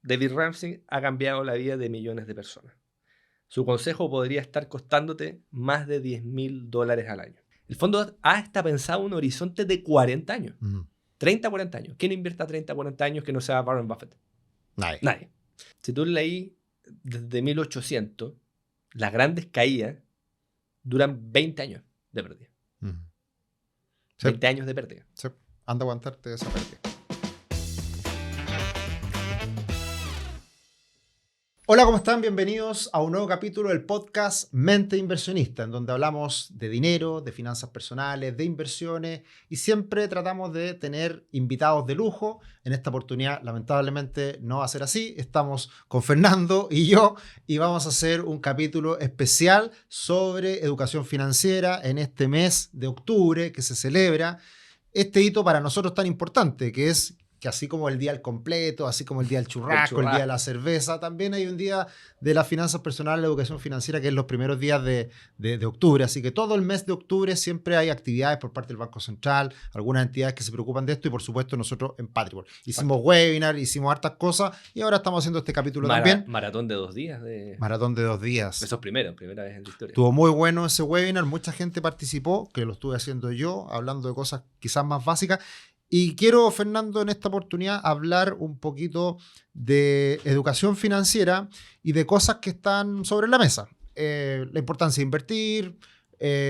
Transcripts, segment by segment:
David Ramsey ha cambiado la vida de millones de personas. Su consejo podría estar costándote más de $10,000 al año. El fondo A está pensado en un horizonte de 40 años. 30, 40 años. ¿Quién invierte a 30, 40 años que no sea Warren Buffett? Nadie. Si tú leí desde 1800, las grandes caídas duran 20 años de pérdida. 20 años de pérdida. Sí. Anda a aguantarte esa pérdida. Hola, ¿cómo están? Bienvenidos a un nuevo capítulo del podcast Mente Inversionista, en donde hablamos de dinero, de finanzas personales, de inversiones y siempre tratamos de tener invitados de lujo. En esta oportunidad, lamentablemente, no va a ser así. Estamos con Fernando y yo y vamos a hacer un capítulo especial sobre educación financiera en este mes de octubre que se celebra este hito para nosotros tan importante, que es que así como el día del completo, así como el día del churrasco, el día de la cerveza, también hay un día de las finanzas personales, la educación financiera, que es los primeros días de octubre. Así que todo el mes de octubre siempre hay actividades por parte del Banco Central, algunas entidades que se preocupan de esto y por supuesto nosotros en Patribol. Hicimos webinar, hicimos hartas cosas y ahora estamos haciendo este capítulo también. Maratón de 2 días. Maratón de 2 días. Eso es primera vez en la historia. Estuvo muy bueno ese webinar, mucha gente participó, que lo estuve haciendo yo, hablando de cosas quizás más básicas. Y quiero, Fernando, en esta oportunidad hablar un poquito de educación financiera y de cosas que están sobre la mesa. La importancia de invertir,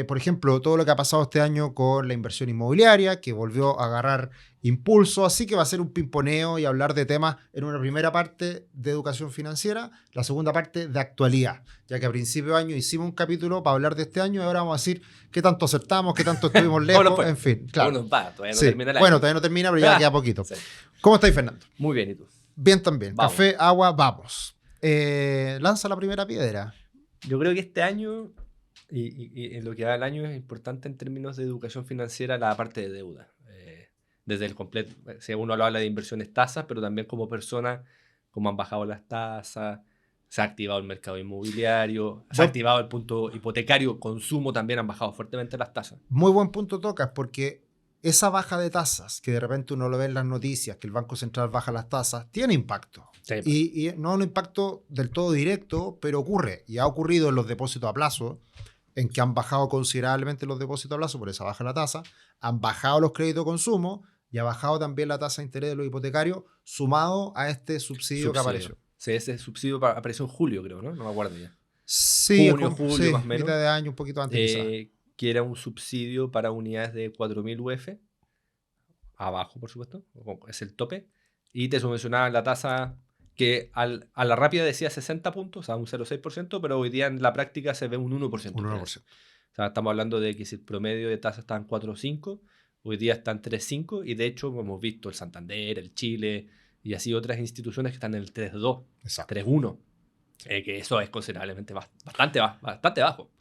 por ejemplo, todo lo que ha pasado este año con la inversión inmobiliaria, que volvió a agarrar impulso, así que va a ser un pimponeo y hablar de temas en una primera parte de educación financiera, la segunda parte de actualidad, ya que a principio de año hicimos un capítulo para hablar de este año y ahora vamos a decir qué tanto acertamos, qué tanto estuvimos lejos, en fin, claro. Todavía no termina el año. Bueno, todavía no termina, pero ya queda poquito. Sí. ¿Cómo estáis, Fernando? Muy bien, ¿y tú? Bien también. Vamos. Café, agua, vamos. Lanza la primera piedra. Yo creo que este año, y en lo que va el año, es importante en términos de educación financiera la parte de deuda. Desde el completo, si uno habla de inversiones tasas, pero también como persona, como han bajado las tasas, se ha activado el mercado inmobiliario, se ha activado el punto hipotecario, consumo, también han bajado fuertemente las tasas. Muy buen punto tocas, porque esa baja de tasas, que de repente uno lo ve en las noticias, que el Banco Central baja las tasas, tiene impacto. Sí. Y no un impacto del todo directo, pero ocurre, y ha ocurrido en los depósitos a plazo, en que han bajado considerablemente los depósitos a plazo por esa baja de la tasa, han bajado los créditos de consumo y ha bajado también la tasa de interés de los hipotecarios, sumado a este subsidio que apareció. Sí, ese subsidio apareció en julio, creo, ¿no? No me acuerdo ya. Sí, julio sí, más o menos. Mitad de año, un poquito antes que era un subsidio para unidades de 4.000 UF, abajo, por supuesto, es el tope, y te subvencionaban la tasa que a la rápida decía 60 puntos, o sea, un 0,6%, pero hoy día en la práctica se ve un 1%. Un 1%. O sea, estamos hablando de que si el promedio de tasa está en 4,5, hoy día está en 3,5, y de hecho hemos visto el Santander, el Chile, y así otras instituciones que están en el 3,2, 3,1, que eso es considerablemente bastante bajo.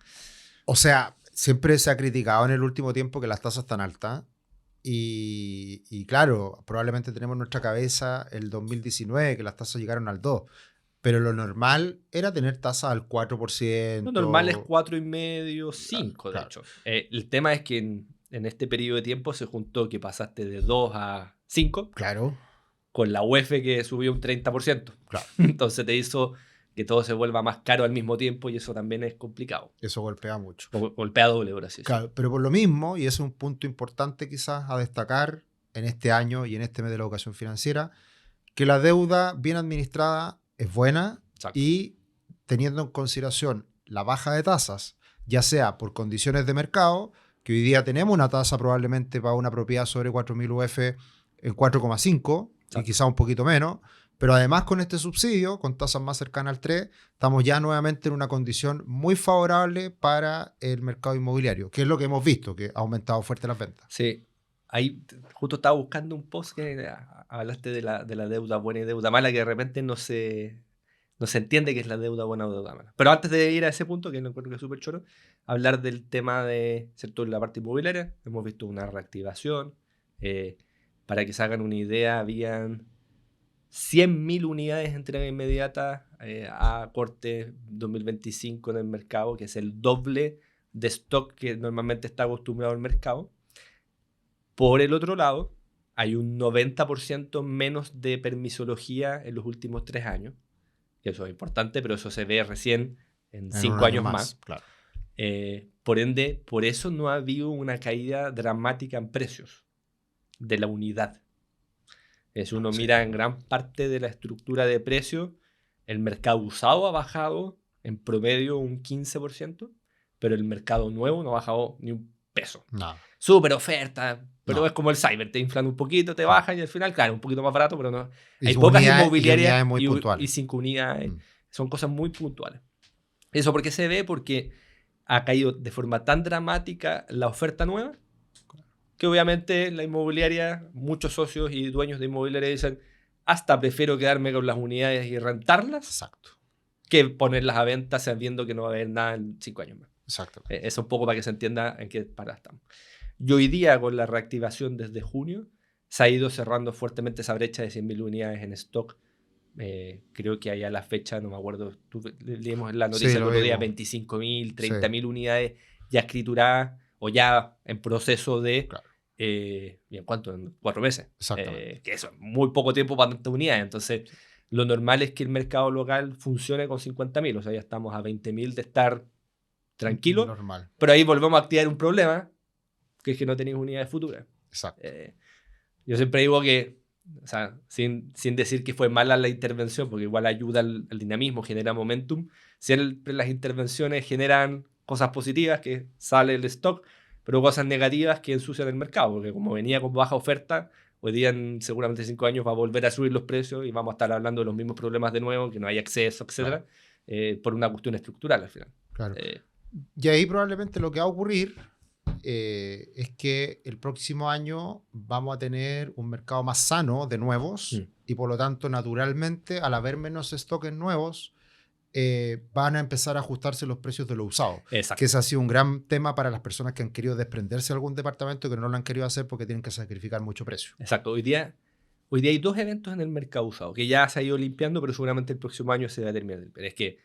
O sea, siempre se ha criticado en el último tiempo que las tasas están altas. Y claro, probablemente tenemos en nuestra cabeza el 2019, que las tasas llegaron al 2%. Pero lo normal era tener tasas al 4%. Lo normal es 4,5%, 5%, claro. De hecho. El tema es que en este periodo de tiempo se juntó que pasaste de 2 a 5. Claro. Con la UF que subió un 30%. Claro. Entonces te hizo que todo se vuelva más caro al mismo tiempo y eso también es complicado. Eso golpea mucho. Golpea doble, por así decirlo. Claro, pero por lo mismo, y ese es un punto importante quizás a destacar en este año y en este mes de la educación financiera, que la deuda bien administrada es buena. Exacto. Y teniendo en consideración la baja de tasas, ya sea por condiciones de mercado, que hoy día tenemos una tasa probablemente para una propiedad sobre 4.000 UF en 4,5 y quizás un poquito menos, pero además con este subsidio, con tasas más cercanas al 3, estamos ya nuevamente en una condición muy favorable para el mercado inmobiliario, que es lo que hemos visto, que ha aumentado fuerte las ventas. Sí, ahí justo estaba buscando un post que hablaste de la deuda buena y deuda mala, que de repente no se entiende qué es la deuda buena o deuda mala. Pero antes de ir a ese punto, que lo encuentro que es súper choro, hablar del tema de, ¿cierto?, la parte inmobiliaria. Hemos visto una reactivación. Para que se hagan una idea, habían 100.000 unidades de entrega inmediata a corte 2025 en el mercado, que es el doble de stock que normalmente está acostumbrado al mercado. Por el otro lado, hay un 90% menos de permisología en los últimos 3 años. Eso es importante, pero eso se ve recién en En 5 un año años más. claro. Por ende, por eso no ha habido una caída dramática en precios de la unidad. Uno Sí. mira en gran parte de la estructura de precios, el mercado usado ha bajado en promedio un 15%, pero el mercado nuevo no ha bajado ni un peso. No. Súper oferta, pero No. es como el cyber, te inflan un poquito, te bajan y al final, claro, un poquito más barato, pero no. Y Hay pocas unidades inmobiliarias muy puntuales. y 5 unidades. Mm. Son cosas muy puntuales. ¿Eso por qué se ve? Porque ha caído de forma tan dramática la oferta nueva, que obviamente la inmobiliaria, muchos socios y dueños de inmobiliaria dicen, hasta prefiero quedarme con las unidades y rentarlas, Exacto. que ponerlas a venta sabiendo que no va a haber nada en 5 años más. Exactamente. Eso un poco para que se entienda en qué parada estamos. Y hoy día, con la reactivación desde junio, se ha ido cerrando fuertemente esa brecha de 100.000 unidades en stock. Creo que allá a la fecha, no me acuerdo, leímos en la noticia Sí, el lo otro día, vimos. 25.000, Sí. 30.000 unidades ya escrituradas o ya en proceso de... Claro. ¿Y en cuánto? En 4 meses. Exactamente. Que eso es muy poco tiempo para tantas unidades. Entonces, lo normal es que el mercado local funcione con 50.000. O sea, ya estamos a 20.000 de estar tranquilo. Normal. Pero ahí volvemos a activar un problema, que es que no tenéis unidades futuras. Exacto. Yo siempre digo que, o sea, sin decir que fue mala la intervención, porque igual ayuda al dinamismo, genera momentum, siempre las intervenciones generan cosas positivas, que sale el stock, pero cosas negativas que ensucian el mercado, porque como venía con baja oferta, hoy día en seguramente 5 años va a volver a subir los precios y vamos a estar hablando de los mismos problemas de nuevo, que no hay acceso, etc., por una cuestión estructural al final. Claro. Y ahí probablemente lo que va a ocurrir es que el próximo año vamos a tener un mercado más sano de nuevos y por lo tanto, naturalmente, al haber menos stocks nuevos, van a empezar a ajustarse los precios de lo usado. Exacto. Que ese ha sido un gran tema para las personas que han querido desprenderse de algún departamento que no lo han querido hacer porque tienen que sacrificar mucho precio. Exacto. Hoy día hay 2 eventos en el mercado usado, que ya se ha ido limpiando, pero seguramente el próximo año se va a terminar. Pero es que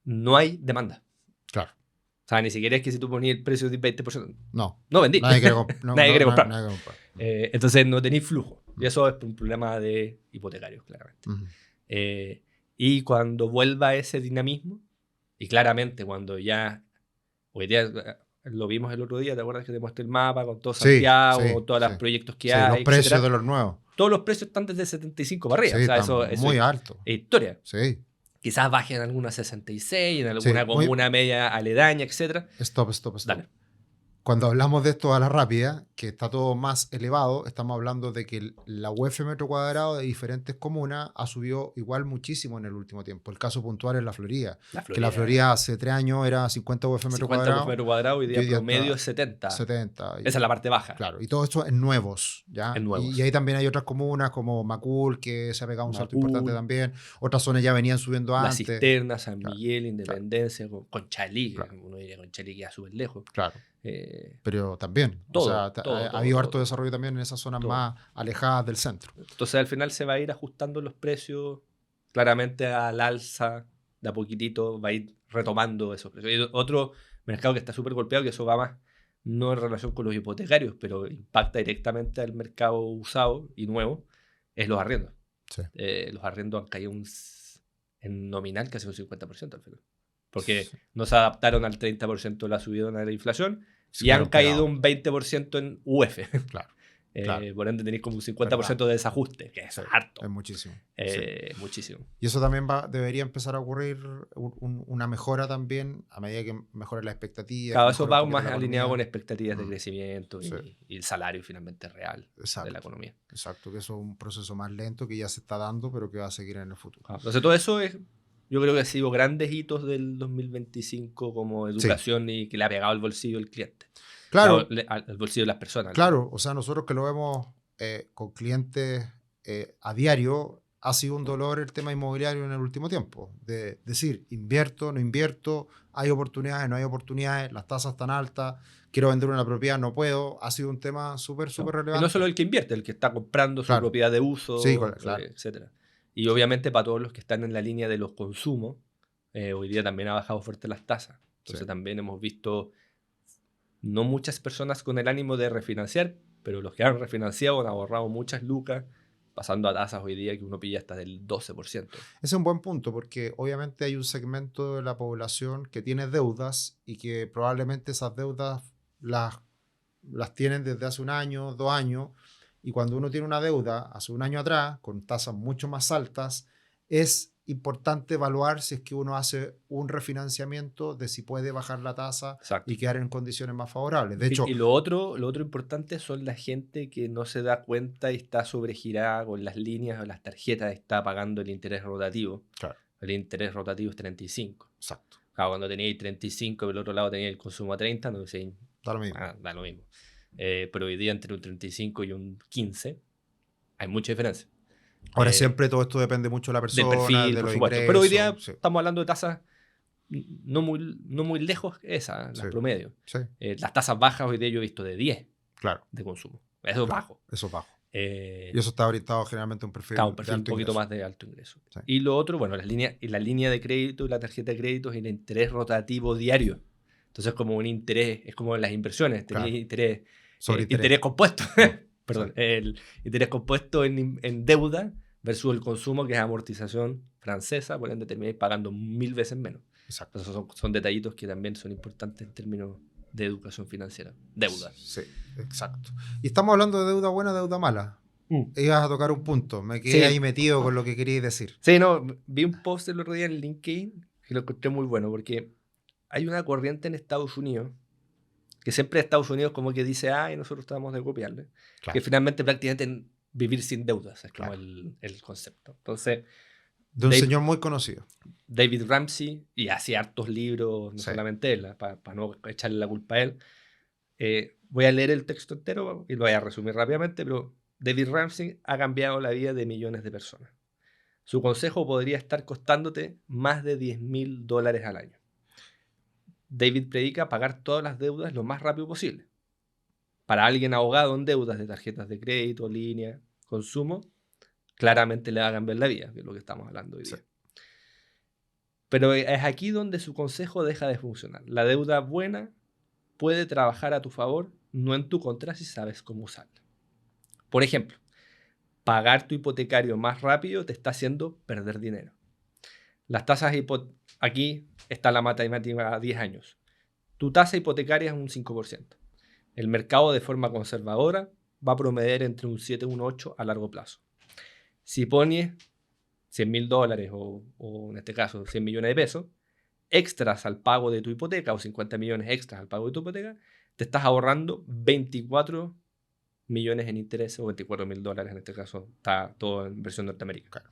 no hay demanda. Claro. O sea, ni siquiera es que si tú ponías el precio de 20%. No vendí. Nadie quiere, Nadie quiere comprar. Nadie quiere comprar. Entonces no tenéis flujo. Y eso es un problema de hipotecarios, claramente. Y cuando vuelva ese dinamismo, y claramente cuando ya, hoy día lo vimos el otro día, ¿te acuerdas que te mostré el mapa con todo Santiago, todos los proyectos que hay? Los precios etcétera? de los nuevos. Todos los precios están desde 75 para arriba. Sí, O sea, eso muy alto. Es historia. Sí. Quizás bajen en alguna 66, en alguna comuna media aledaña, etc. Stop. Dale. Cuando hablamos de esto a la rápida, que está todo más elevado, estamos hablando de que la UF metro cuadrado de diferentes comunas ha subido igual muchísimo en el último tiempo. El caso puntual es la Florida. Que la Florida hace 3 años era 50 UF metro cuadrado. 50 UF metro cuadrado, hoy día promedio es 70. 70. Esa es la parte baja. Claro, y todo esto en nuevos. ¿ya? En nuevos. Y ahí también hay otras comunas como Macul, que se ha pegado un salto importante también. Otras zonas ya venían subiendo La antes. Cisterna, San Miguel, Independencia, Conchalí. Uno diría Conchalí que ya súper lejos. Claro. Pero también, ha habido harto desarrollo también en esas zonas más alejadas del centro. Entonces al final se va a ir ajustando los precios claramente al alza, de a poquitito va a ir retomando esos precios. Y otro mercado que está súper golpeado, que eso va más no en relación con los hipotecarios, pero impacta directamente al mercado usado y nuevo, es los arriendos. Sí. Los arriendos han caído en nominal casi un 50% al final. Porque no se adaptaron al 30% de la subida de la inflación y han caído un 20% en UF. Claro. Por ende tenéis como un 50% de desajuste, que eso es harto. Es muchísimo. Muchísimo. Y eso también debería empezar a ocurrir una mejora también a medida que mejore la expectativa. Claro, eso va más alineado con expectativas de crecimiento y el salario finalmente real de la economía. Exacto, que eso es un proceso más lento que ya se está dando, pero que va a seguir en el futuro. Entonces todo eso yo creo que ha sido grandes hitos del 2025 como educación y que le ha pegado al bolsillo el cliente. Claro. Al bolsillo de las personas. Claro, o sea, nosotros que lo vemos con clientes a diario, ha sido un dolor el tema inmobiliario en el último tiempo. De decir, invierto, no invierto, hay oportunidades, no hay oportunidades, las tasas están altas, quiero vender una propiedad, no puedo. Ha sido un tema súper relevante. Y no solo el que invierte, el que está comprando su propiedad de uso, etc. Y obviamente para todos los que están en la línea de los consumos, hoy día también ha bajado fuerte las tasas. Entonces también hemos visto no muchas personas con el ánimo de refinanciar, pero los que han refinanciado han ahorrado muchas lucas, pasando a tasas hoy día que uno pilla hasta del 12%. Ese es un buen punto porque obviamente hay un segmento de la población que tiene deudas y que probablemente esas deudas las tienen desde hace 1 año, 2 años, y cuando uno tiene una deuda hace 1 año atrás con tasas mucho más altas, es importante evaluar si es que uno hace un refinanciamiento de si puede bajar la tasa Exacto. y quedar en condiciones más favorables. De hecho, Y lo otro importante son la gente que no se da cuenta y está sobregirada con las líneas o las tarjetas, está pagando el interés rotativo. claro, El interés rotativo es 35. exacto, Claro, cuando teníais 35 y por el otro lado teníais el consumo a 30, no decíais, da lo mismo. da lo mismo. Pero hoy día entre un 35 y un 15 hay mucha diferencia. Ahora Eh, siempre todo esto depende mucho de la Del persona, perfil, de por los supuesto. Pero hoy día ingresos. Sí, estamos hablando de tasas no muy lejos esas, sí, las promedios. sí, Las tasas bajas hoy día yo he visto de 10 claro, de consumo. Eso es claro, bajo. eso es bajo. Y Eh, eso está orientado generalmente a un Cada un de perfil un alto poquito ingreso. más de alto ingreso. Sí. Y lo otro, bueno, la línea de crédito y la tarjeta de crédito y el interés rotativo diario. Entonces, como un interés, es como en las inversiones, tenía Claro. interés, Sobre interés compuesto, perdón, Sí. el interés compuesto en deuda versus el consumo, que es amortización francesa, por ende termináis pagando 1000 veces menos. Exacto. Entonces, son detallitos que también son importantes en términos de educación financiera. Deuda. Sí, exacto. Y estamos hablando de deuda buena, deuda mala. Ibas a tocar un punto, me quedé Sí. ahí metido con lo que queríais decir. Sí, no, vi un post el otro día en LinkedIn que lo encontré muy bueno porque hay una corriente en Estados Unidos que siempre Estados Unidos como que dice, y nosotros tratamos de copiarle, Claro. que finalmente prácticamente vivir sin deudas es como Claro. el concepto. Entonces, De un señor muy conocido. David Ramsey, y hacía hartos libros, no Sí. solamente él, para no echarle la culpa a él. Voy a leer el texto entero y lo voy a resumir rápidamente, pero David Ramsey ha cambiado la vida de millones de personas. Su consejo podría estar costándote más de $10,000 al año. David predica pagar todas las deudas lo más rápido posible. Para alguien ahogado en deudas de tarjetas de crédito, línea, consumo, claramente le va a cambiar la vida, que es lo que estamos hablando hoy día. Sí. Pero es aquí donde su consejo deja de funcionar. La deuda buena puede trabajar a tu favor, no en tu contra si sabes cómo usarla. Por ejemplo, pagar tu hipotecario más rápido te está haciendo perder dinero. Las tasas aquí está la matemática a 10 años. Tu tasa hipotecaria es un 5%. El mercado de forma conservadora va a promediar entre un 7 y un 8 a largo plazo. Si pones $100,000 o en este caso 100 millones de pesos extras al pago de tu hipoteca o 50 millones extras al pago de tu hipoteca, te estás ahorrando 24 millones en intereses o $24,000 en este caso, está todo en versión Norteamérica. Claro.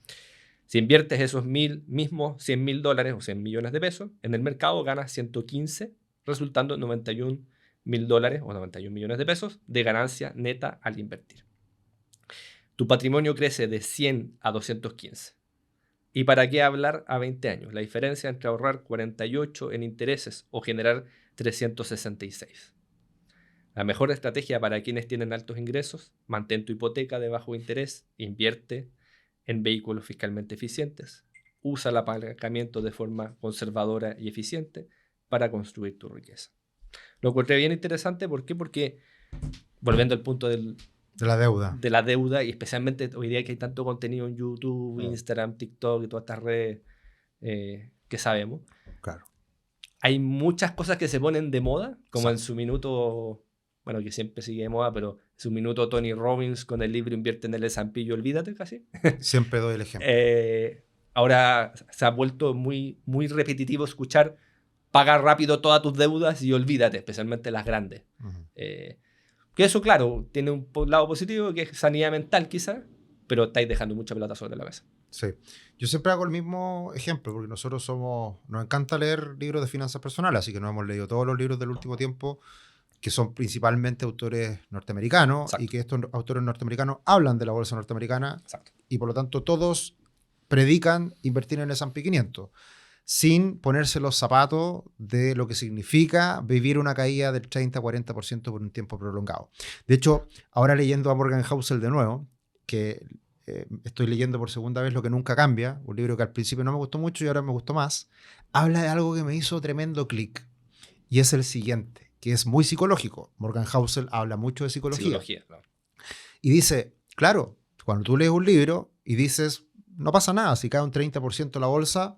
Si inviertes esos mismos $100,000 o 100 millones de pesos, en el mercado ganas 115, resultando en $91,000 o 91 millones de pesos de ganancia neta al invertir. Tu patrimonio crece de 100 a 215. ¿Y para qué hablar a 20 años? La diferencia entre ahorrar 48 en intereses o generar 366. La mejor estrategia para quienes tienen altos ingresos: mantén tu hipoteca de bajo interés, invierte en vehículos fiscalmente eficientes, usa el apalancamiento de forma conservadora y eficiente para construir tu riqueza. Lo encontré bien interesante, ¿por qué? Porque, volviendo al punto de la deuda, y especialmente hoy día que hay tanto contenido en YouTube, Instagram, TikTok y todas estas redes que sabemos, claro, hay muchas cosas que se ponen de moda, como exacto, en su minuto, bueno, que siempre sigue de moda, pero en su minuto Tony Robbins con el libro Invierte en el S&P y olvídate casi. siempre doy el ejemplo. Ahora se ha vuelto muy, muy repetitivo escuchar pagar rápido todas tus deudas y olvídate, especialmente las grandes. Que eso, claro, tiene un lado positivo, que es sanidad mental quizás, pero estáis dejando mucha pelota sobre la mesa. Sí. Yo siempre hago el mismo ejemplo, porque nosotros nos encanta leer libros de finanzas personales, así que nos hemos leído todos los libros del último tiempo, que son principalmente autores norteamericanos. Exacto. Y que estos autores norteamericanos hablan de la bolsa norteamericana. Exacto. Y por lo tanto todos predican invertir en el S&P 500, sin ponerse los zapatos de lo que significa vivir una caída del 30-40% por un tiempo prolongado. De hecho, ahora leyendo a Morgan Housel de nuevo, que estoy leyendo por segunda vez Lo que nunca cambia, un libro que al principio no me gustó mucho y ahora me gustó más, habla de algo que me hizo tremendo clic, y es el siguiente: que es muy psicológico. Morgan Housel habla mucho de psicología. Psicología, claro. Y dice, claro, cuando tú lees un libro y dices, no pasa nada, si cae un 30% la bolsa,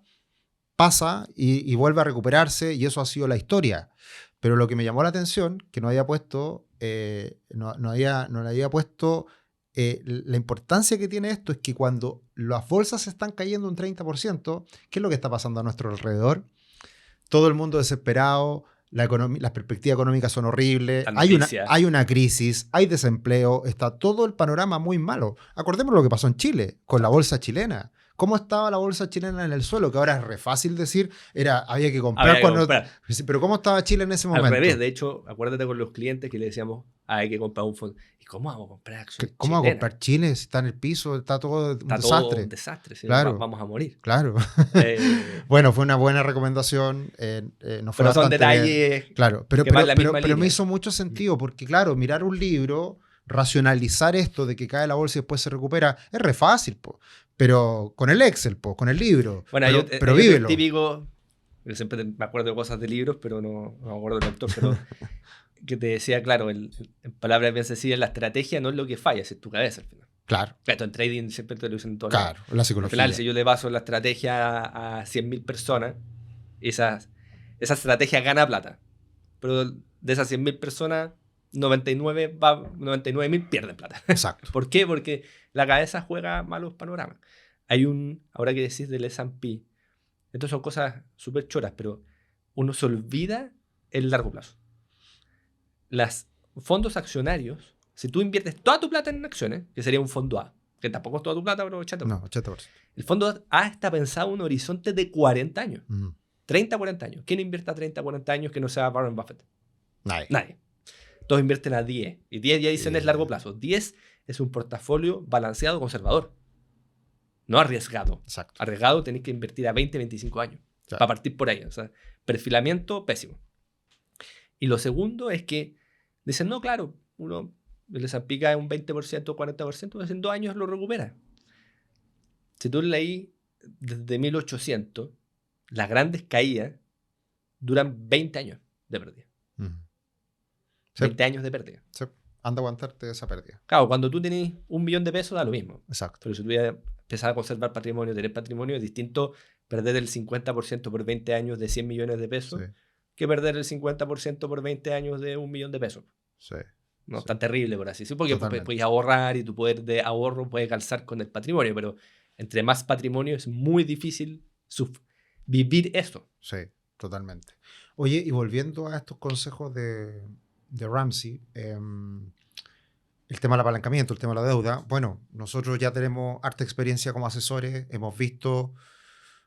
pasa y vuelve a recuperarse y eso ha sido la historia. Pero lo que me llamó la atención, que no había puesto, no le había puesto la importancia que tiene esto, es que cuando las bolsas están cayendo un 30%, ¿qué es lo que está pasando a nuestro alrededor? Todo el mundo desesperado, las perspectivas económicas son horribles, hay una crisis, hay desempleo, está todo el panorama muy malo. Acordémonos lo que pasó en Chile, con la bolsa chilena. ¿Cómo estaba la bolsa chilena en el suelo? Que ahora es re fácil decir, había que comprar cuando... Pero ¿cómo estaba Chile en ese momento? Al revés, de hecho, acuérdate con los clientes que le decíamos, hay que comprar un fondo. ¿Y cómo vamos a comprar acciones ¿Cómo vamos a comprar Chile si está en el piso? Está todo un desastre. Todo un desastre, si claro. no, vamos a morir. Claro. Bueno, fue una buena recomendación. No fue pero son detalles claro, pero me hizo mucho sentido porque, claro, mirar un libro, racionalizar esto de que cae la bolsa y después se recupera, es re fácil, po. Pero con el Excel, con el libro. Bueno, pero vívelo. Típico, yo siempre me acuerdo de cosas de libros, pero no me acuerdo del autor, pero que te decía, claro, en palabras bien sencillas, la estrategia no es lo que falla, es tu cabeza al final. Claro. Esto en trading siempre te lo dicen todo. Claro, la psicología. Al final, si yo le baso la estrategia a 100.000 personas, esa estrategia gana plata. Pero de esas 100.000 personas, 99.000 pierden plata. Exacto. ¿Por qué? Porque la cabeza juega malos panoramas. Ahora que decís del S&P, estas son cosas súper choras, pero uno se olvida el largo plazo. Los fondos accionarios, si tú inviertes toda tu plata en acciones, que sería un fondo A, que tampoco es toda tu plata, pero 80%. No, 80%. El fondo A está pensado en un horizonte de 40 años. 30, 40 años. ¿Quién invierte a 30, 40 años que no sea Warren Buffett? Nadie. Todos invierten a 10. Y 10 ya dicen es largo plazo. 10 es un portafolio balanceado conservador. No arriesgado. Exacto. Arriesgado tenés que invertir a 20, 25 años. Claro. Para partir por ahí. O sea, perfilamiento pésimo. Y lo segundo es que dicen, no, claro, uno les aplica un 20%, 40%, en 2 años lo recupera. Si tú leí desde 1800, las grandes caídas duran 20 años de pérdida. 20 años de pérdida. Sí. Anda a aguantarte esa pérdida. Claro, cuando tú tenés $1.000.000 de pesos da lo mismo. Exacto. Pero si tú ya empezás a conservar patrimonio, tener patrimonio, es distinto perder el 50% por 20 años de 100 millones de pesos que perder el 50% por 20 años de $1.000.000 de pesos. Sí. No es tan terrible, por así decirlo, porque puedes ahorrar y tu poder de ahorro puede calzar con el patrimonio, pero entre más patrimonio es muy difícil vivir esto. Sí, totalmente. Oye, y volviendo a estos consejos de Ramsey, el tema del apalancamiento, el tema de la deuda, bueno, nosotros ya tenemos harta experiencia como asesores, hemos visto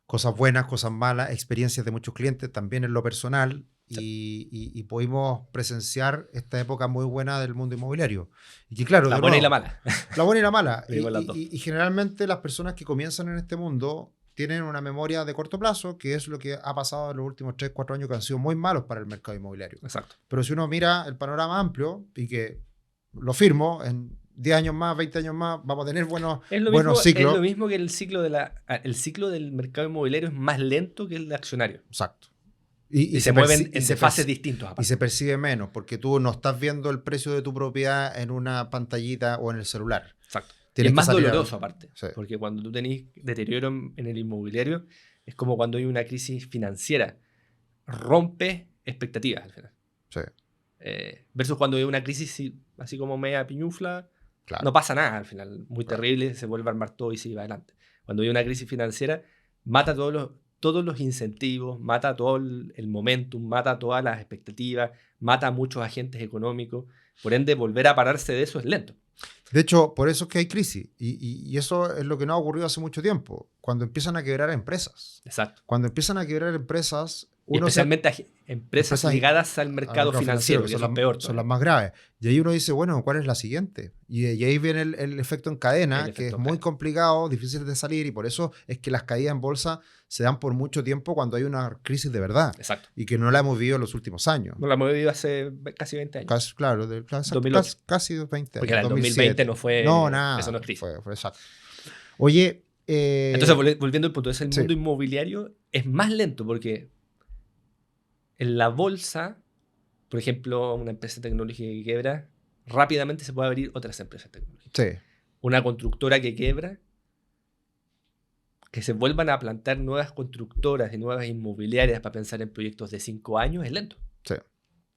cosas buenas, cosas malas, experiencias de muchos clientes, también en lo personal, y pudimos presenciar esta época muy buena del mundo inmobiliario. Y que, claro, la buena y la mala. La buena y la mala. y generalmente las personas que comienzan en este mundo tienen una memoria de corto plazo, que es lo que ha pasado en los últimos 3, 4 años que han sido muy malos para el mercado inmobiliario. Exacto. Pero si uno mira el panorama amplio, y que lo firmo, en 10 años más, 20 años más, vamos a tener buenos ciclos. Es lo mismo que el ciclo del mercado inmobiliario es más lento que el de accionario. Exacto. Y se mueven en fases distintas. Y se percibe menos, porque tú no estás viendo el precio de tu propiedad en una pantallita o en el celular. Exacto. Y es más doloroso aparte, porque cuando tú tenés deterioro en el inmobiliario, es como cuando hay una crisis financiera. Rompe expectativas al final. Sí. Versus cuando hay una crisis así como media piñufla, claro. No pasa nada al final. Muy terrible, se vuelve a armar todo y se va adelante. Cuando hay una crisis financiera, mata todos los incentivos, mata todo el momentum, mata todas las expectativas, mata a muchos agentes económicos. Por ende, volver a pararse de eso es lento. De hecho, por eso es que hay crisis. Y eso es lo que no ha ocurrido hace mucho tiempo. Cuando empiezan a quebrar empresas. Exacto. Cuando empiezan a quebrar empresas... especialmente empresas ligadas al mercado financiero, que son las peores. Son las más graves. Y ahí uno dice, bueno, ¿cuál es la siguiente? Y ahí viene el efecto en cadena, que es muy complicado, difícil de salir, y por eso es que las caídas en bolsa se dan por mucho tiempo cuando hay una crisis de verdad. Exacto. Y que no la hemos vivido en los últimos años. No la hemos vivido hace casi 20 años. Casi 20 años. Porque en el 2020 no fue... No, nada. Eso no es crisis. Fue exacto. Oye... Entonces, volviendo al punto, el mundo inmobiliario es más lento porque en la bolsa por ejemplo, una empresa tecnológica que quiebra, rápidamente se puede abrir otras empresas tecnológicas. Sí, Una constructora que quiebra, que se vuelvan a plantar nuevas constructoras y nuevas inmobiliarias para pensar en proyectos de 5 años es lento. sí,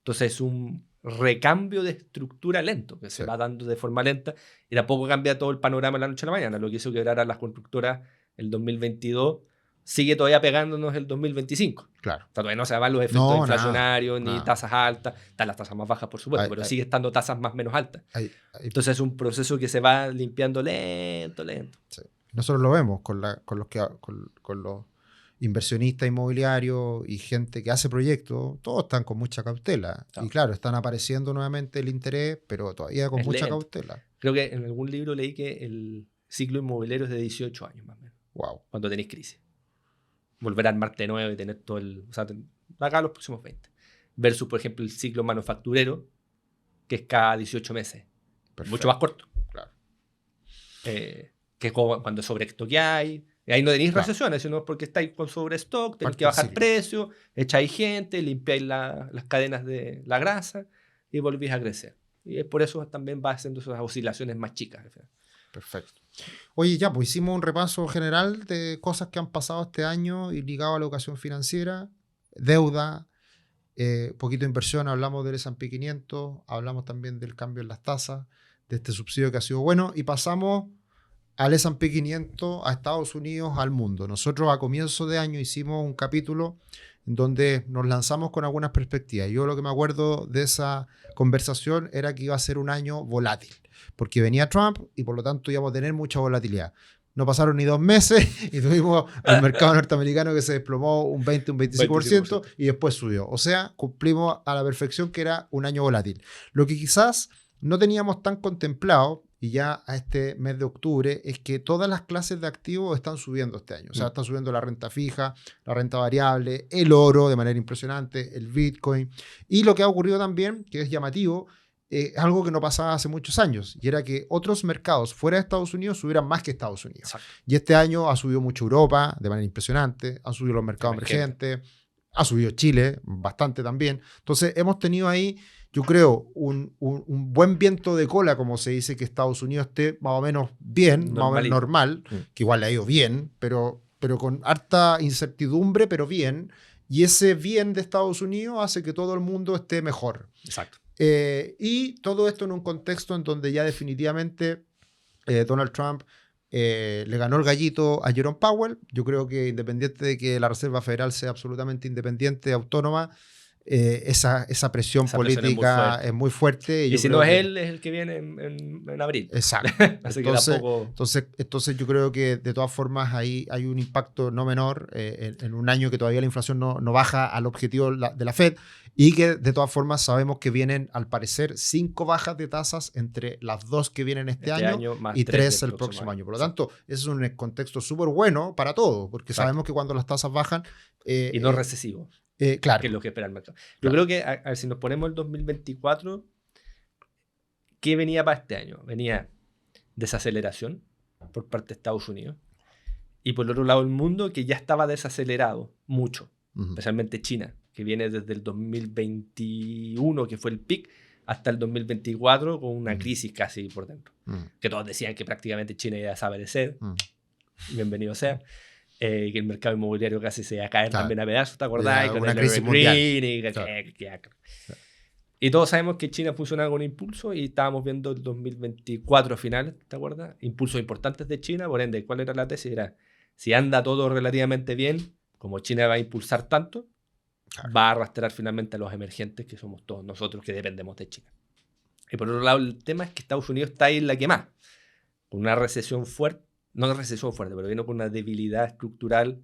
Entonces es un recambio de estructura lento, que se sí. va dando de forma lenta y tampoco cambia todo el panorama de la noche a la mañana. Lo que hizo quebrar a las constructoras el 2022 sigue todavía pegándonos el 2025. Claro. O sea, todavía no se van los efectos No, inflacionarios ni nada. tasas altas. Están las tasas más bajas, por supuesto, Hay- pero hay- sigue estando tasas más o menos altas. Entonces es un proceso que se va limpiando lento. Sí. Nosotros lo vemos con los inversionistas inmobiliarios y gente que hace proyectos, todos están con mucha cautela. Claro. Y claro, están apareciendo nuevamente el interés, pero todavía con Es mucha lento. cautela. Creo que en algún libro leí que el ciclo inmobiliario es de 18 años más o menos, Wow. cuando tenéis crisis. Volver a armarte de nuevo y tener todo el... O sea, acá los próximos 20. Versus, por ejemplo, el ciclo manufacturero, que es cada 18 meses. Perfecto. Mucho más corto. Claro. Que es como cuando sobreestoqueáis. Y ahí no tenéis Claro. recesiones, sino porque estáis con sobrestock, tenéis Parte que del bajar ciclo. precios, echáis gente, limpiáis las cadenas de la grasa y volvís a crecer. Y es por eso también va haciendo esas oscilaciones más chicas. Perfecto. Oye, ya, pues hicimos un repaso general de cosas que han pasado este año y ligado a la educación financiera, deuda, poquito de inversión, hablamos del S&P 500, hablamos también del cambio en las tasas, de este subsidio que ha sido bueno, y pasamos al S&P 500, a Estados Unidos, al mundo. Nosotros a comienzo de año hicimos un capítulo en donde nos lanzamos con algunas perspectivas. Yo lo que me acuerdo de esa conversación era que iba a ser un año volátil, porque venía Trump y por lo tanto íbamos a tener mucha volatilidad. No pasaron ni 2 meses y tuvimos el mercado norteamericano que se desplomó un 20, un 25% y después subió. O sea, cumplimos a la perfección que era un año volátil. Lo que quizás no teníamos tan contemplado, y ya a este mes de octubre, es que todas las clases de activos están subiendo este año. O sea, está subiendo la renta fija, la renta variable, el oro de manera impresionante, el Bitcoin. Y lo que ha ocurrido también, que es llamativo, es algo que no pasaba hace muchos años, y era que otros mercados fuera de Estados Unidos subieran más que Estados Unidos. Exacto. Y este año ha subido mucho Europa de manera impresionante, han subido los mercados emergentes, ha subido Chile bastante también. Entonces hemos tenido ahí, yo creo, un buen viento de cola, como se dice, que Estados Unidos esté más o menos bien, más o menos normal, que igual le ha ido bien, pero con harta incertidumbre, pero bien. Y ese bien de Estados Unidos hace que todo el mundo esté mejor. Exacto. Y todo esto en un contexto en donde ya definitivamente Donald Trump le ganó el gallito a Jerome Powell. Yo creo que independiente de que la Reserva Federal sea absolutamente independiente, autónoma, esa presión política es muy fuerte. Y si no es él, es el que viene en abril. Exacto. Así que tampoco... entonces yo creo que de todas formas ahí hay un impacto no menor en un año que todavía la inflación no baja al objetivo de la Fed, y que de todas formas sabemos que vienen, al parecer, 5 bajas de tasas entre las 2 que vienen este año y 3 el próximo año. Por lo tanto, ese es un contexto súper bueno para todo, porque sabemos que cuando las tasas bajan... y no recesivo. Claro. Que es lo que espera el mercado. Yo creo que, a ver, si nos ponemos el 2024, ¿qué venía para este año? Venía desaceleración por parte de Estados Unidos, y por el otro lado el mundo, que ya estaba desacelerado mucho, especialmente China, que viene desde el 2021, que fue el pic, hasta el 2024 con una crisis casi por dentro. Que todos decían que prácticamente China iba a desaparecer. Bienvenido sea. Que el mercado inmobiliario casi se iba a caer también a pedazos, ¿te acordás? Con el Evergreen y todos sabemos que China funcionaba con impulso, y estábamos viendo el 2024 a finales, ¿te acuerdas? Impulsos importantes de China, por ende, ¿cuál era la tesis? Era, si anda todo relativamente bien, como China va a impulsar tanto, va a arrastrar finalmente a los emergentes, que somos todos nosotros que dependemos de China. Y por otro lado, el tema es que Estados Unidos está ahí en la que más, con una recesión fuerte, no una recesión fuerte, pero vino con una debilidad estructural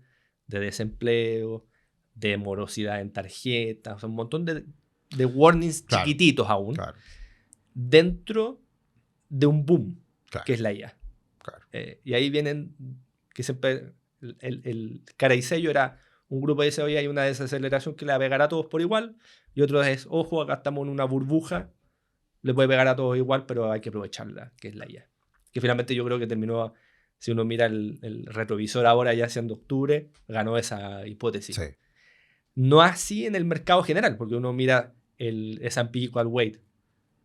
de desempleo, de morosidad en tarjetas, o sea, un montón de warnings chiquititos aún, dentro de un boom, que es la IA. Y ahí vienen, que siempre el cara y sello era, un grupo dice, oye, hay una desaceleración que le va a pegar a todos por igual, y otro es, ojo, acá estamos en una burbuja, le puede pegar a todos igual, pero hay que aprovecharla, que es la IA. Que finalmente yo creo que terminó... Si uno mira el retrovisor ahora, ya siendo octubre, ganó esa hipótesis. Sí. No así en el mercado general, porque uno mira el S&P Equal Weight,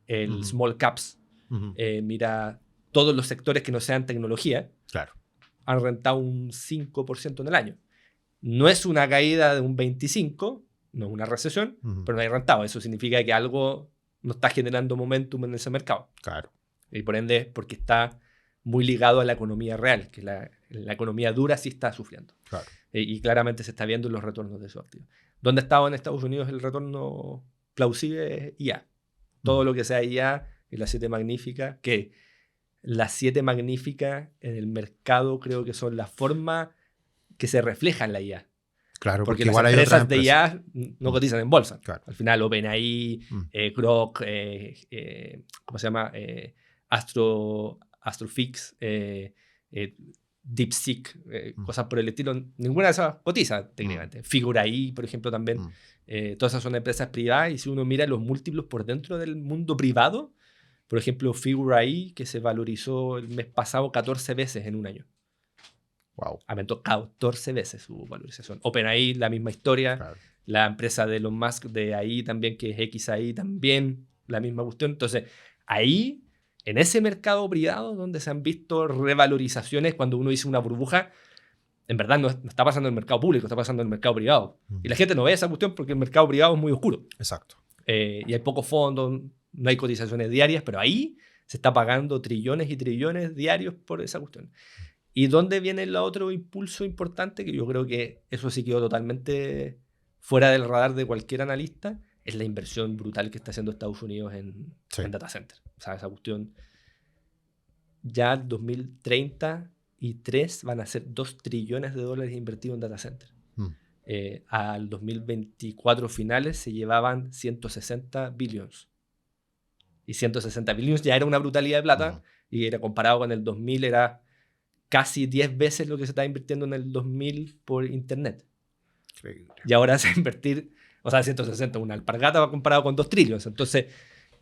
el Small Caps, Ujú. mira todos los sectores que no sean tecnología, Claro. han rentado un 5% en el año. No es una caída de un 25%, no es una recesión, Ujú. pero no hay rentado. Eso significa que algo no está generando momentum en ese mercado. Claro. Y por ende, porque está muy ligado a la economía real, que la economía dura sí está sufriendo. Claro. Y claramente se está viendo en los retornos de esos activos. ¿Dónde ha estado en Estados Unidos el retorno plausible? IA. Todo lo que sea IA y las 7 magníficas, que las 7 magníficas en el mercado creo que son la forma que se refleja en la IA. Claro, Porque porque las igual hay otras empresas de empresas. IA no cotizan en bolsa. Claro. Al final OpenAI, Grok, ¿cómo se llama? Astrofix, DeepSeek, cosas por el estilo. Ninguna de esas cotiza técnicamente. Figuraí, por ejemplo, también. Todas esas son empresas privadas y si uno mira los múltiplos por dentro del mundo privado, por ejemplo, Figuraí, que se valorizó el mes pasado 14 veces en un año. Wow. Aumentó 14 veces su valorización. OpenAI, la misma historia. Claro. La empresa de Elon Musk de ahí también, que es XAI, también la misma cuestión. Entonces, ahí, en ese mercado privado, donde se han visto revalorizaciones, cuando uno dice una burbuja, en verdad no está pasando en el mercado público, está pasando en el mercado privado. Y la gente no ve esa cuestión porque el mercado privado es muy oscuro. Exacto. Y hay pocos fondos, no hay cotizaciones diarias, pero ahí se está pagando trillones y trillones diarios por esa cuestión. ¿Y dónde viene el otro impulso importante? Que yo creo que eso sí quedó totalmente fuera del radar de cualquier analista, es la inversión brutal que está haciendo Estados Unidos en data center. O sea, esa cuestión ya en 2033 van a ser $2 trillones invertidos en data center. Al 2024 finales se llevaban 160 billions. Y 160 billions ya era una brutalidad de plata, y era comparado con el 2000 era casi 10 veces lo que se estaba invirtiendo en el 2000 por internet. Increíble. Y ahora se va a invertir, o sea, 160, una alpargata va comparado con 2 trillones. Entonces,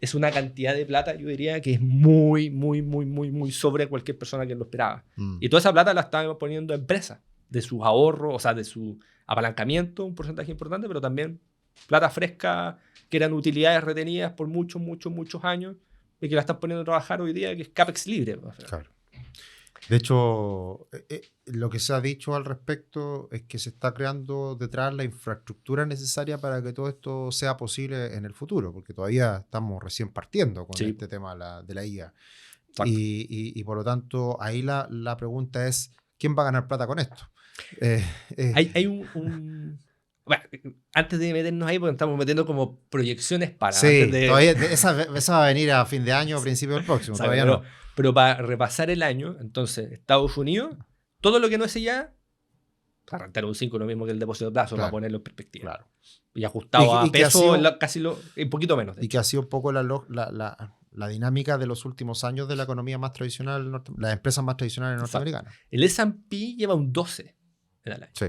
es una cantidad de plata, yo diría, que es muy, muy, muy, muy, muy sobre cualquier persona que lo esperaba. Y toda esa plata la están poniendo empresas, de sus ahorros, o sea, de su apalancamiento, un porcentaje importante, pero también plata fresca, que eran utilidades retenidas por muchos, muchos, muchos años, y que la están poniendo a trabajar hoy día, que es CAPEX libre. Claro. De hecho, lo que se ha dicho al respecto es que se está creando detrás la infraestructura necesaria para que todo esto sea posible en el futuro, porque todavía estamos recién partiendo con este tema de la IA. Y por lo tanto, ahí la pregunta es, ¿quién va a ganar plata con esto? Hay un... Bueno, antes de meternos ahí, porque estamos metiendo como proyecciones para... Sí, antes de... todavía esa va a venir a fin de año o principio del próximo, todavía no. Pero para repasar el año, entonces, Estados Unidos, todo lo que no es ya, para rentar un 5 lo mismo que el depósito de plazo, para ponerlo en perspectiva. Claro. Y ajustado a peso, casi un poquito menos. Y que ha sido un poco la dinámica de los últimos años de la economía más tradicional, las empresas más tradicionales norteamericanas. El S&P lleva un 12 en el año. Sí.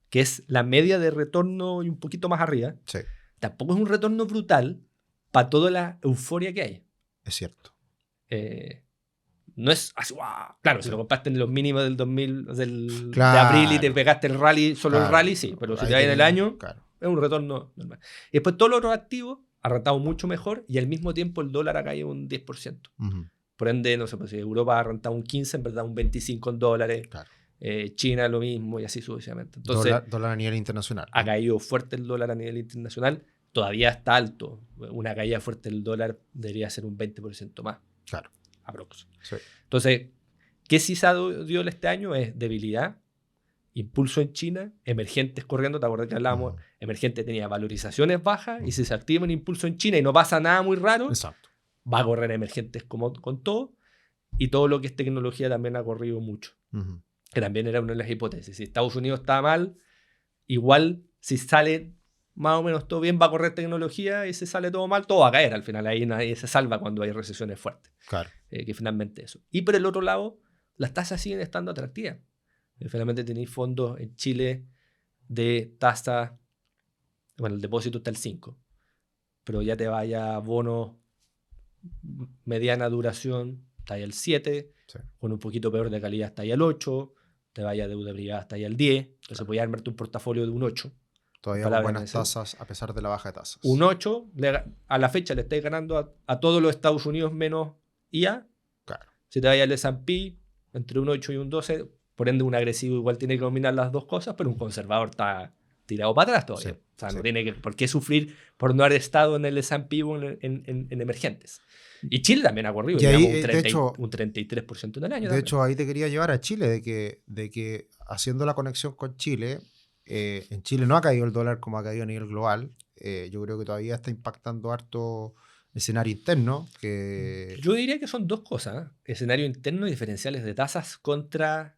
Que es la media de retorno y un poquito más arriba. Sí. Tampoco es un retorno brutal para toda la euforia que hay. Es cierto. No es así, wow. Claro, si lo compraste en los mínimos del 2000, de Claro. abril y te pegaste el rally, solo el rally, sí. Pero si te vas en el año, es un retorno normal. Y después todos los otros activos han rentado mucho mejor y al mismo tiempo el dólar ha caído un 10%. Por ende, no sé, pues si Europa ha rentado un 15, en verdad un 25 en dólares. Claro. China lo mismo y así sucesivamente. Entonces, dólar a nivel internacional. Ha caído fuerte el dólar a nivel internacional. Todavía está alto. Una caída fuerte del dólar debería ser un 20% más. Claro. Aprox. Sí. Entonces, ¿qué sí se dio este año? Es debilidad, impulso en China, emergentes corriendo. ¿Te acuerdas que hablábamos? Emergente tenía valorizaciones bajas y si se activa un impulso en China y no pasa nada muy raro, exacto, va a correr emergentes como con todo. Y todo lo que es tecnología también ha corrido mucho. Que también era una de las hipótesis. Si Estados Unidos está mal, igual si sale más o menos todo bien, va a correr tecnología, y si sale todo mal, todo va a caer. Al final ahí nadie se salva cuando hay recesiones fuertes. Claro. Que finalmente eso. Y por el otro lado, las tasas siguen estando atractivas. Finalmente tenéis fondos en Chile de tasa, bueno, el depósito está el 5, pero ya te vaya bonos mediana duración, está ahí el 7, sí, con un poquito peor de calidad está ahí el 8, te vaya deuda privada hasta ahí el 10, entonces podías armarte un portafolio de un 8. Todavía con palabras buenas en ese- tasas a pesar de la baja de tasas. Un 8, a la fecha le estáis ganando a todos los Estados Unidos menos IA. Claro. Si te vayas al S&P, entre un 8 y un 12, por ende un agresivo igual tiene que combinar las dos cosas, pero un conservador está tirado para atrás todavía. Sí, O sea, sí. no tiene por qué sufrir por no haber estado en el S&P o en emergentes. Y Chile también ha corrido, Y ahí, llevamos de hecho, un 33% en el año. de hecho, ahí te quería llevar a Chile, de que haciendo la conexión con Chile, en Chile no ha caído el dólar como ha caído a nivel global. Yo creo que todavía está impactando harto el escenario interno. Yo diría que son dos cosas, ¿eh? Escenario interno y diferenciales de tasas contra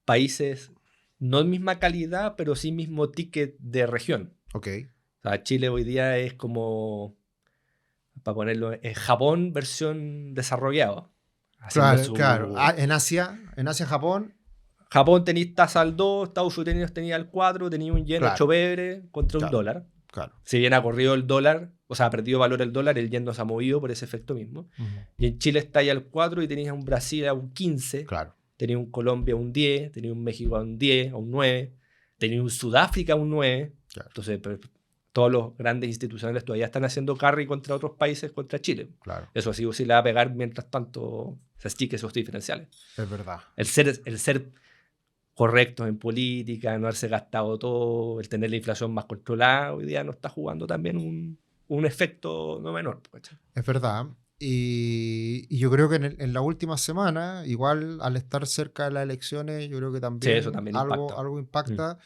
países no de misma calidad, pero sí mismo ticket de región. Ok, O sea, Chile hoy día es como, para ponerlo, es Japón versión desarrollado. Haciendo claro, su... claro. En Asia, Japón, Japón tenía tasa al 2, Estados Unidos tenía al 4, tenía un yen hecho claro, pebre contra un claro, dólar. claro. Si bien ha corrido el dólar, o sea, ha perdido valor el dólar, el yen no se ha movido por ese efecto mismo. Y en Chile está ahí al 4 y tenías un Brasil a un 15, Claro. tenía un Colombia a un 10, tenía un México a un 10, a un 9, tenía un Sudáfrica a un 9. Claro. Entonces, todos los grandes institucionales todavía están haciendo carry contra otros países, contra Chile. Claro, Eso sí o sí le va a pegar mientras tanto se estique esos diferenciales. es verdad. El ser correctos en política, no haberse gastado todo, el tener la inflación más controlada, hoy día nos está jugando también un efecto no menor. ¿Cachai? Es verdad. Y yo creo que en la última semana, igual al estar cerca de las elecciones, yo creo que Sí, también, eso también impacta. algo impacta.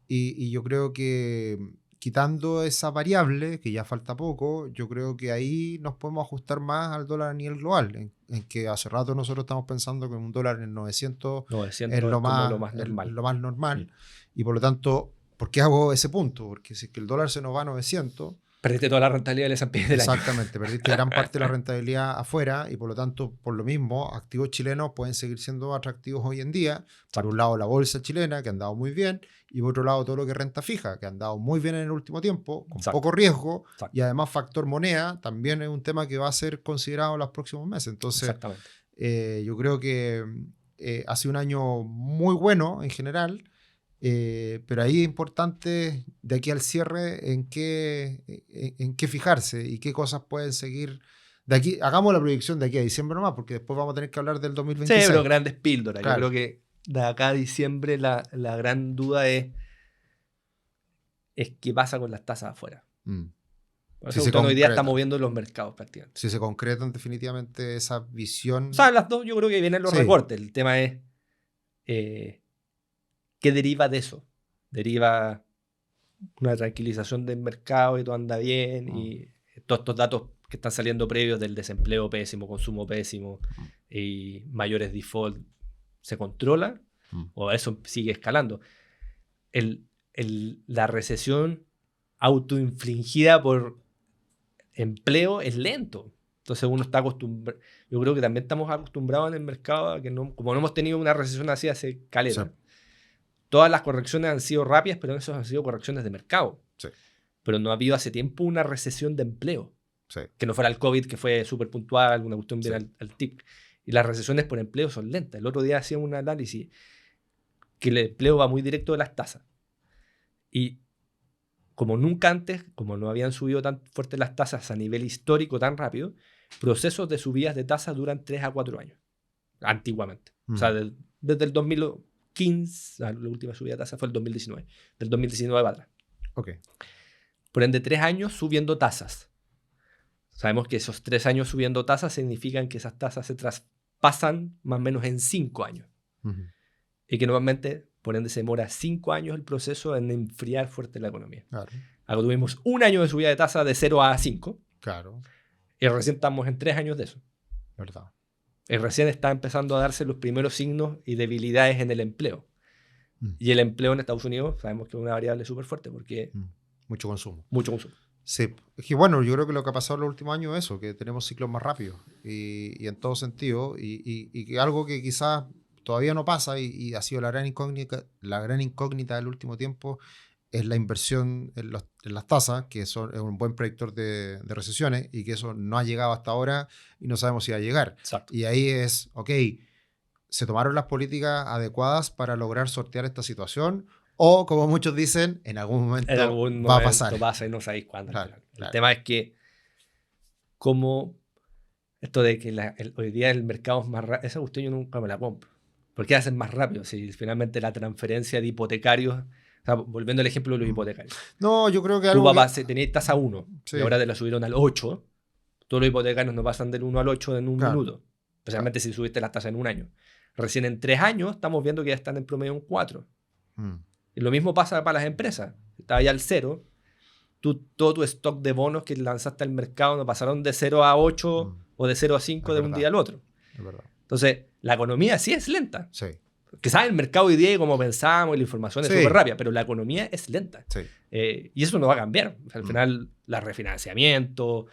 Y yo creo que quitando esa variable, que ya falta poco, yo creo que ahí nos podemos ajustar más al dólar a nivel global, en que hace rato nosotros estamos pensando que un dólar en 900 900 es es lo como lo más, más normal. lo más normal. Y por lo tanto, ¿por qué hago ese punto? Porque si es que el dólar se nos va a 900, Perdiste toda la rentabilidad del S&P del año. exactamente, perdiste gran parte de la rentabilidad afuera y por lo tanto, por lo mismo, activos chilenos pueden seguir siendo atractivos hoy en día. Por un lado, la bolsa chilena, que ha andado muy bien, y por otro lado, todo lo que es renta fija, que ha andado muy bien en el último tiempo, con Exacto. poco riesgo, Exacto. y además factor moneda también es un tema que va a ser considerado en los próximos meses. Entonces, Exactamente. yo creo que ha sido un año muy bueno en general. Pero ahí es importante de aquí al cierre en qué fijarse y qué cosas pueden seguir de aquí. Hagamos la proyección de aquí a diciembre nomás, porque después vamos a tener que hablar del 2026. Sí, pero grandes píldoras. Claro. Yo creo que de acá a diciembre la gran duda es qué pasa con las tasas afuera. Por Si eso se hoy día está concreta. moviendo los mercados prácticamente. Si se concretan definitivamente esa visión. O sea, las dos yo creo que vienen los Sí. recortes. El tema es ¿qué deriva de eso? Deriva una tranquilización del mercado y todo anda bien y todos estos datos que están saliendo previos del desempleo pésimo, consumo pésimo y mayores default se controla o eso sigue escalando. La recesión autoinfligida por empleo es lento. Entonces uno está acostumbrado. Yo creo que también estamos acostumbrados en el mercado a que como no hemos tenido una recesión así hace caleta. Sí. Todas las correcciones han sido rápidas, pero esas han sido correcciones de mercado. Sí. Pero no ha habido hace tiempo una recesión de empleo. Sí. Que no fuera el COVID, que fue súper puntual, una cuestión bien al tip. Y las recesiones por empleo son lentas. El otro día hacía un análisis que el empleo va muy directo de las tasas. Y como nunca antes, como no habían subido tan fuerte las tasas a nivel histórico tan rápido, procesos de subidas de tasas duran 3 a 4 años. Antiguamente. O sea, desde el 2015, la última subida de tasas fue el 2019. Del 2019 para atrás. Okay. Por ende, 3 años subiendo tasas. Sabemos que esos 3 años subiendo tasas significan que esas tasas se traspasan más o menos en 5 años. Y que normalmente, por ende, se demora 5 años el proceso en enfriar fuerte la economía. Claro. Ahora tuvimos un año de subida de tasa de 0 a 5. Claro. Y recién estamos en 3 años de eso. Verdad. Y recién está empezando a darse los primeros signos y debilidades en el empleo. Y el empleo en Estados Unidos sabemos que es una variable súper fuerte porque... Mucho consumo. Mucho consumo. Sí, es que bueno, yo creo que lo que ha pasado en los últimos años es eso, que tenemos ciclos más rápidos y en todo sentido, y que algo que quizás todavía no pasa y ha sido la gran incógnita del último tiempo es la inversión en las tasas, que es un buen predictor de recesiones y que eso no ha llegado hasta ahora y no sabemos si va a llegar. Exacto. Y ahí es, ok, ¿se tomaron las políticas adecuadas para lograr sortear esta situación O, como muchos dicen, en algún momento En algún va a momento pasar. pasa y no sabéis cuándo. Claro, El claro. tema es que como esto de que hoy día el mercado es más rápido, esa cuestión yo nunca me la compro. ¿Por qué hacen más rápido? Si finalmente la transferencia de hipotecarios, o sea, volviendo al ejemplo de los hipotecarios. No, yo creo que Tú algo tenías tasa 1 Sí. y ahora te la subieron al 8. Todos los hipotecarios no pasan del 1 al 8 en un Claro. minuto. Especialmente si subiste las tasas en un año. Recién en 3 años estamos viendo que ya están en promedio en 4. Mm. Y lo mismo pasa para las empresas. Estaba ya al 0. Todo tu stock de bonos que lanzaste al mercado no pasaron de 0 a 8 o de 0 a 5 Es de un verdad. día al otro. Es verdad. Entonces, la economía sí es lenta. Sí, Quizás el mercado hoy día y como pensamos y la información es Sí. súper rápida, pero la economía es lenta. sí. Y eso no va a cambiar. O sea, al Mm. final, el refinanciamiento,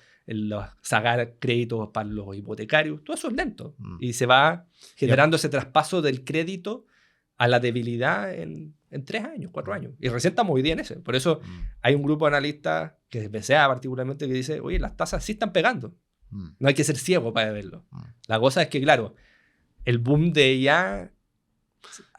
sacar créditos para los hipotecarios, todo eso es lento. Mm. Y se va generando ese traspaso del crédito a la debilidad en 3 años, 4 años. Y recién estamos hoy día en ese. Por eso Mm. hay un grupo de analistas, que es BCA particularmente, que dice, oye, las tasas sí están pegando. Mm. No hay que ser ciego para verlo. Mm. La cosa es que, claro, el boom de IA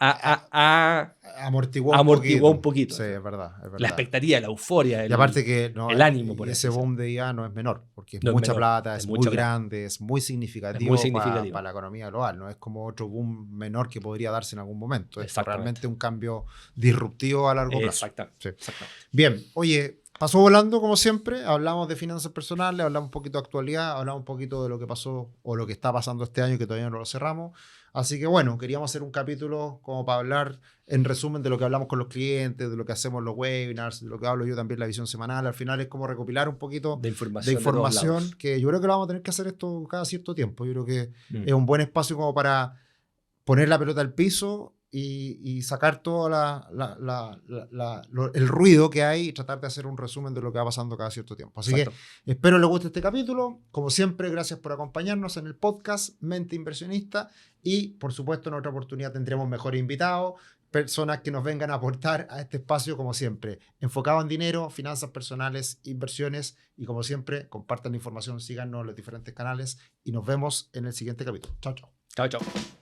ha amortiguó un poquito. Sí, es verdad. Es verdad. La expectativa, la euforia, Y aparte que no, el ánimo por ese así boom de IA no es menor, porque es No es mucha menor, plata, es es mucha muy plata. grande, es muy significativo, Es muy significativo. para la economía global. No es como otro boom menor que podría darse en algún momento. Es Exactamente. realmente un cambio disruptivo a largo plazo. Exactamente. Sí. Exactamente. Bien, oye, pasó volando como siempre. Hablamos de finanzas personales, hablamos un poquito de actualidad, hablamos un poquito de lo que pasó o lo que está pasando este año que todavía no lo cerramos. Así que bueno, queríamos hacer un capítulo como para hablar en resumen de lo que hablamos con los clientes, de lo que hacemos en los webinars, de lo que hablo yo también en la visión semanal. Al final es como recopilar un poquito De de información. información que yo creo que lo vamos a tener que hacer esto cada cierto tiempo. Yo creo que Mm. es un buen espacio como para poner la pelota al piso y sacar todo el ruido que hay y tratar de hacer un resumen de lo que va pasando cada cierto tiempo. Así Exacto. que espero les guste este capítulo. Como siempre, gracias por acompañarnos en el podcast Mente Inversionista y, por supuesto, en otra oportunidad tendremos mejores invitados, personas que nos vengan a aportar a este espacio, como siempre, enfocado en dinero, finanzas personales, inversiones y, como siempre, compartan la información, síganos en los diferentes canales y nos vemos en el siguiente capítulo. Chao, chao. Chao, chao.